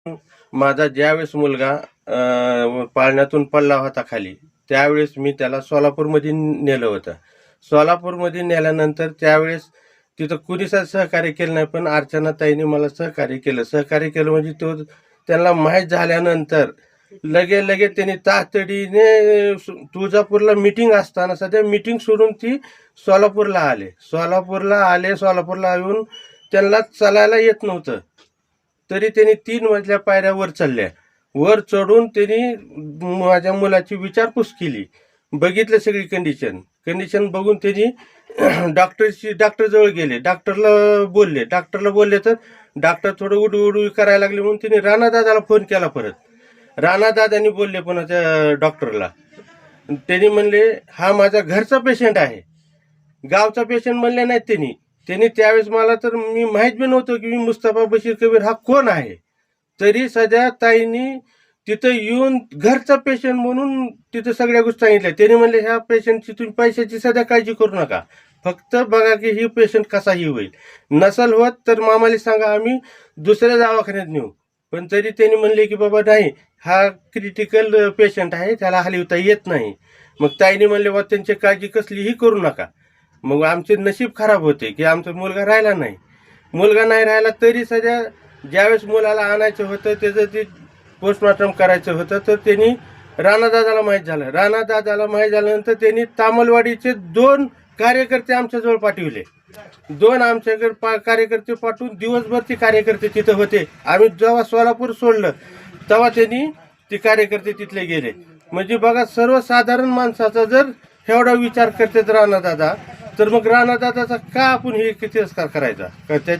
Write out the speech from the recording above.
माझा ज्यावेळेस मुलगा पाळण्यातून पडला होता खाली, त्यावेळेस मी त्याला सोलापूरमध्ये नेलं होतं. सोलापूरमध्ये नेल्यानंतर त्यावेळेस तिथं कुणीच सहकार्य केलं नाही, पण अर्चनाताईंनी मला सहकार्य केलं. सहकार्य केलं म्हणजे तो त्यांना माहीत झाल्यानंतर लगे त्यांनी तातडीने तुळजापूरला मीटिंग असताना सध्या मीटिंग सोडून ती सोलापूरला आले. सोलापूरला येऊन त्यांना चालायला येत नव्हतं. तरी त्यांनी 3 मजल्या पायऱ्या वर चढल्या. वर चढून त्यांनी माझ्या मुलाची विचारपूस केली. बघितलं सगळी कंडिशन बघून त्यांनी डॉक्टरजवळ गेले. डॉक्टरला बोलले तर डॉक्टर थोडं उडू करायला लागले म्हणून त्यांनी राणादादाला फोन केला परत. राणादादांनी बोलले पुन्हा त्या डॉक्टरला. त्यांनी म्हणले हा माझा घरचा पेशंट आहे, गावचा पेशंट म्हणले नाहीत त्यांनी त्यावेळेस मला तर मी माहीत बी नव्हतं की मुस्तफा बशीर कबीर हा कोण आहे. तरी सध्या ताईंनी तिथं येऊन घरचा पेशंट म्हणून तिथं सगळ्या गोष्टी सांगितल्या. त्यांनी म्हणले ह्या पेशंटची तुम्ही पैशाची सध्या काळजी करू नका, फक्त बघा की ही पेशंट कसाही होईल. नसल होत तर मामाला सांगा, आम्ही दुसऱ्या दवाखान्यात नेऊ. पण तरी त्यांनी म्हणले की बाबा नाही, हा क्रिटिकल पेशंट आहे, त्याला हलवता येत नाही. मग ताईने म्हणले बा त्यांची काळजी कसलीही करू नका. मग आमचे नशीब खराब होते की आमचा मुलगा राहिला नाही. मुलगा नाही राहिला तरी सध्या ज्यावेळेस मुलाला आणायचं होतं, त्याचं ते पोस्टमॉर्टम करायचं होतं, तर त्यांनी राणादादाला माहीत झालं. राणादादाला माहीत झाल्यानंतर त्यांनी तामलवाडीचे 2 कार्यकर्ते आमच्याजवळ पाठविले. 2 आमच्याकडे कार्यकर्ते पाठवून दिवसभर ते कार्यकर्ते तिथं होते. आम्ही जेव्हा सोलापूर सोडलं तेव्हा त्यांनी ते कार्यकर्ते तिथले गेले. म्हणजे बघा, सर्वसाधारण माणसाचा जर एवढा विचार करतात राणादादा, तर मग राणादादाचा का आपण हे तिरस्कार करायचा? त्याच्या